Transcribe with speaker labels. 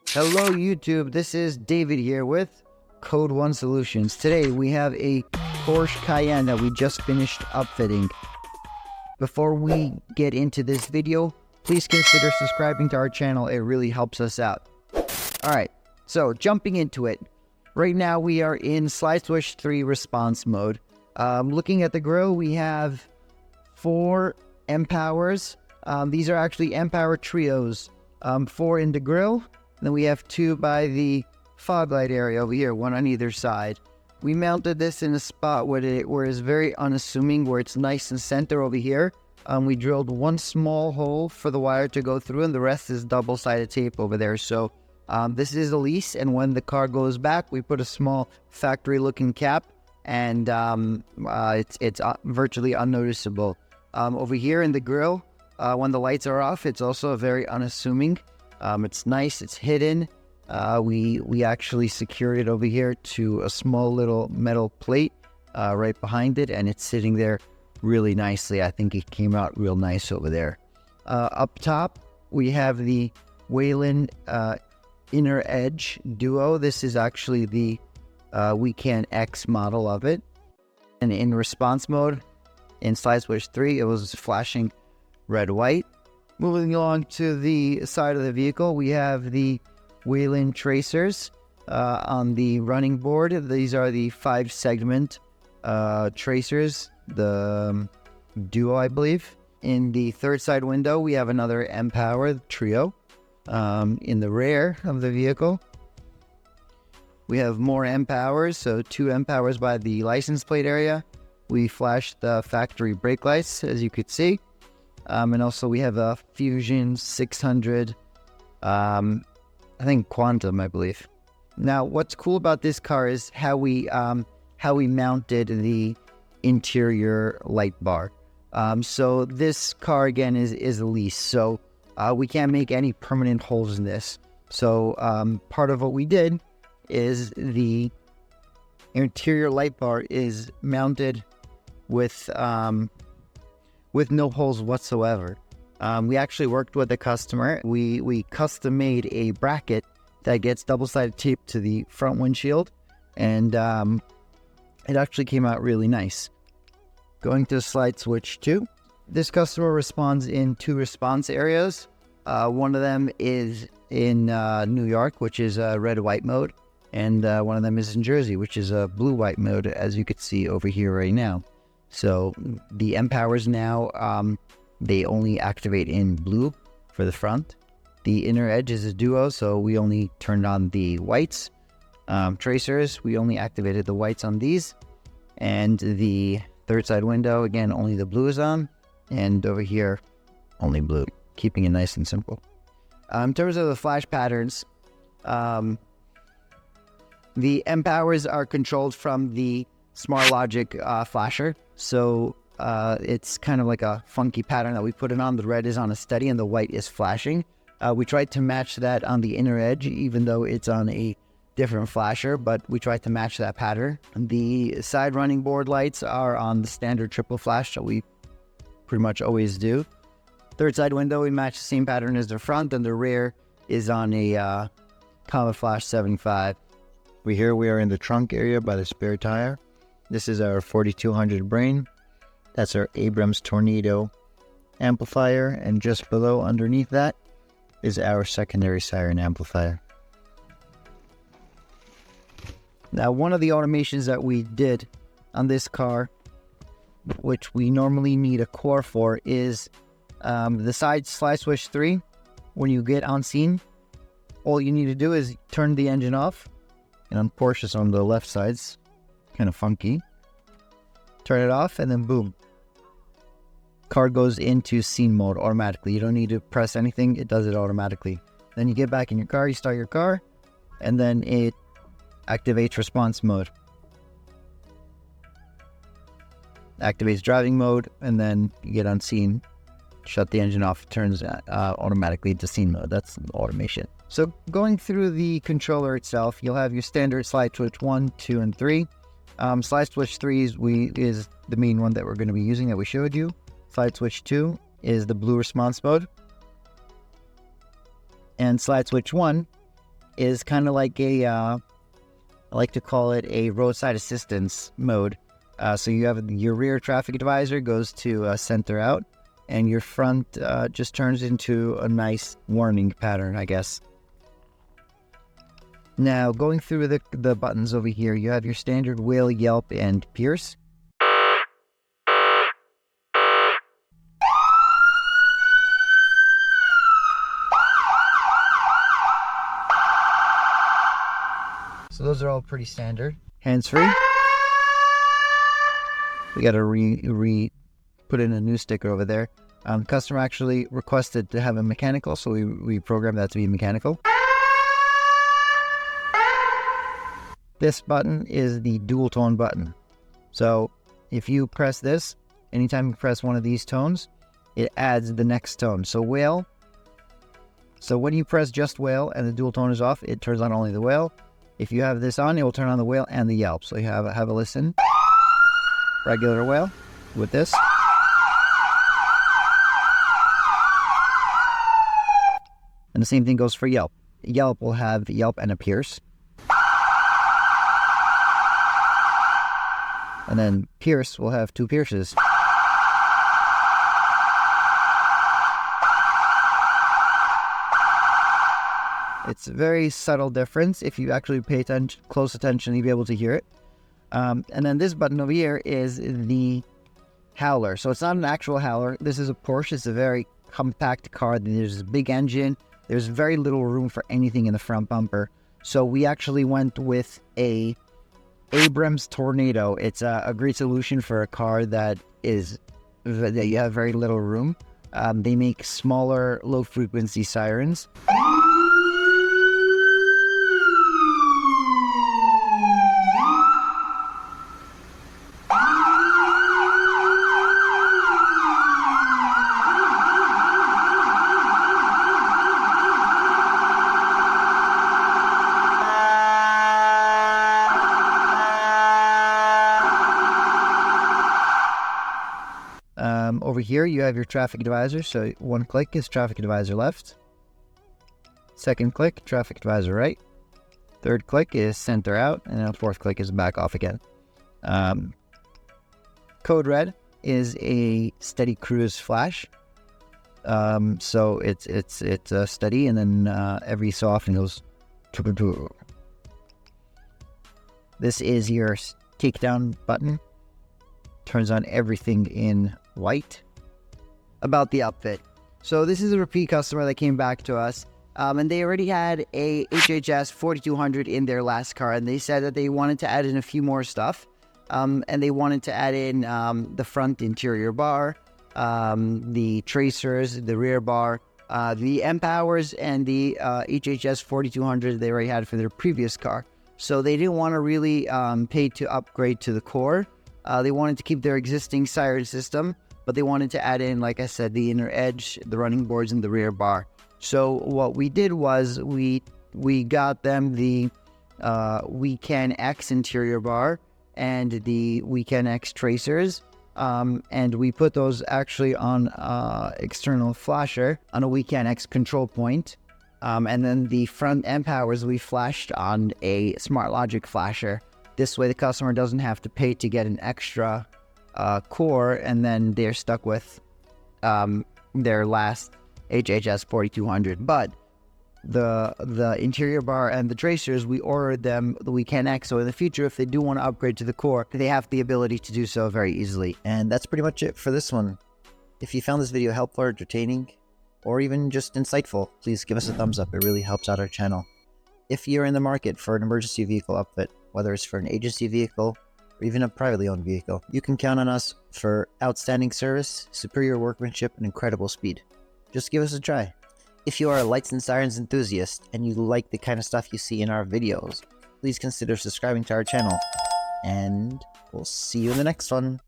Speaker 1: Hello YouTube, this is David here with Code One Solutions. Today we have a Porsche Cayenne that we just finished upfitting. Before we get into this video, please consider subscribing to our channel. It really helps us out. Alright, so jumping into it. Right now we are in Slide Switch 3 response mode. Looking at the grill, we have 4 M-Powers. These are actually M-Power trios. 4 in the grill. Then we have 2 by the fog light area over here, 1 on either side. We mounted this in a spot where it's very unassuming, where it's nice and center over here. We drilled 1 small hole for the wire to go through, and the rest is double-sided tape over there. So this is a lease, and when the car goes back, we put a small factory-looking cap, and it's virtually unnoticeable. Over here in the grill, when the lights are off, it's also very unassuming. It's nice, it's hidden. We actually secured it over here to a small little metal plate right behind it, and it's sitting there really nicely. I think it came out real nice over there. Up top, we have the Wayland Inner Edge Duo. This is actually the Weekend X model of it. And in response mode, in Slide Switch 3, it was flashing red-white. Moving along to the side of the vehicle, we have the Wayland Tracers on the running board. These are the 5-segment tracers, the Duo, I believe. In the third side window, we have another M-Power trio. In the rear of the vehicle, we have more M-Powers, so 2 M-Powers by the license plate area. We flashed the factory brake lights, as you could see. And also we have a Fusion 600, I think Quantum, I believe. Now, what's cool about this car is how we mounted the interior light bar. So this car, again, is a lease, so we can't make any permanent holes in this. So part of what we did is the interior light bar is mounted with no holes whatsoever. We actually worked with the customer. We custom made a bracket that gets double-sided tape to the front windshield, and it actually came out really nice. Going to Slide Switch 2. This customer responds in 2 response areas. One of them is in New York, which is a red-white mode, and one of them is in Jersey, which is a blue-white mode, as you could see over here right now. So the M-Powers now, they only activate in blue for the front. The inner edge is a Duo, so we only turned on the whites. Tracers, we only activated the whites on these. And the third side window, again, only the blue is on. And over here, only blue, keeping it nice and simple. In terms of the flash patterns, the M-Powers are controlled from the Smart Logic flasher. So it's kind of like a funky pattern that we put it on. The red is on a steady and the white is flashing. We tried to match that on the inner edge, even though it's on a different flasher, but we tried to match that pattern. The side running board lights are on the standard triple flash that we pretty much always do. Third side window, we match the same pattern as the front, and the rear is on a Comet Flash 75. We are in the trunk area by the spare tire. This is our 4200 brain. That's our Abrams Tornado amplifier, and just below, underneath that, is our secondary siren amplifier. Now, one of the automations that we did on this car, which we normally need a core for, is the Slide Switch 3. When you get on scene, all you need to do is turn the engine off, and on Porsches on the left sides, kind of funky. Turn it off, and then boom. Car goes into scene mode automatically. You don't need to press anything. It does it automatically. Then you get back in your car, you start your car, and then it activates response mode. Activates driving mode, and then you get on scene. Shut the engine off, it turns automatically to scene mode. That's automation. So going through the controller itself, you'll have your standard slide switch 1, 2, and 3. Slide switch 3 is the main one that we're going to be using that we showed you. Slide switch 2 is the blue response mode. And slide switch 1 is kind of like a, I like to call it a roadside assistance mode. So you have your rear traffic advisor goes to center out, and your front just turns into a nice warning pattern, I guess. Now, going through the buttons over here, you have your standard Whale, Yelp, and Pierce. So those are all pretty standard. Hands-free. We got to put in a new sticker over there. Customer actually requested to have a mechanical, so we programmed that to be mechanical. This button is the dual tone button. So if you press this, anytime you press one of these tones, it adds the next tone. So whale. So when you press just whale and the dual tone is off, it turns on only the whale. If you have this on, it will turn on the whale and the Yelp. So you have a listen. Regular whale with this. And the same thing goes for Yelp. Yelp will have Yelp and a Pierce. And then Pierce will have two Pierces. It's a very subtle difference. If you actually pay close attention, you'll be able to hear it. And then this button over here is the Howler. So it's not an actual Howler. This is a Porsche. It's a very compact car. There's a big engine. There's very little room for anything in the front bumper. So we actually went with a Abrams Tornado. It's a great solution for a car that you have very little room. They make smaller, low-frequency sirens. Over here, you have your traffic advisor. So one click is traffic advisor left. Second click, traffic advisor right. Third click is center out. And then fourth click is back off again. Code red is a steady cruise flash. So it's steady, and then every so often it goes. This is your takedown button. Turns on everything in white. About the outfit. So this is a repeat customer that came back to us, and they already had a HHS 4200 in their last car, and they said that they wanted to add in a few more stuff, and they wanted to add in the front interior bar, the tracers, the rear bar, the M powers, and the HHS 4200 they already had for their previous car. So they didn't want to really pay to upgrade to the core. They wanted to keep their existing siren system, but they wanted to add in, like I said, the inner edge, the running boards, and the rear bar. So what we did was we got them the Wecan X interior bar and the Wecan X tracers, and we put those actually on external flasher on a Wecan X control point, and then the front end powers we flashed on a Smart Logic flasher. This way the customer doesn't have to pay to get an extra core, and then they're stuck with their last HHS 4200. But the interior bar and the tracers, we ordered them the Wecan X, so in the future, if they do want to upgrade to the core, they have the ability to do so very easily. And that's pretty much it for this one. If you found this video helpful or entertaining, or even just insightful, please give us a thumbs up. It really helps out our channel. If you're in the market for an emergency vehicle upfit, whether it's for an agency vehicle or even a privately owned vehicle, you can count on us for outstanding service, superior workmanship, and incredible speed. Just give us a try. If you are a lights and sirens enthusiast and you like the kind of stuff you see in our videos, please consider subscribing to our channel, and we'll see you in the next one.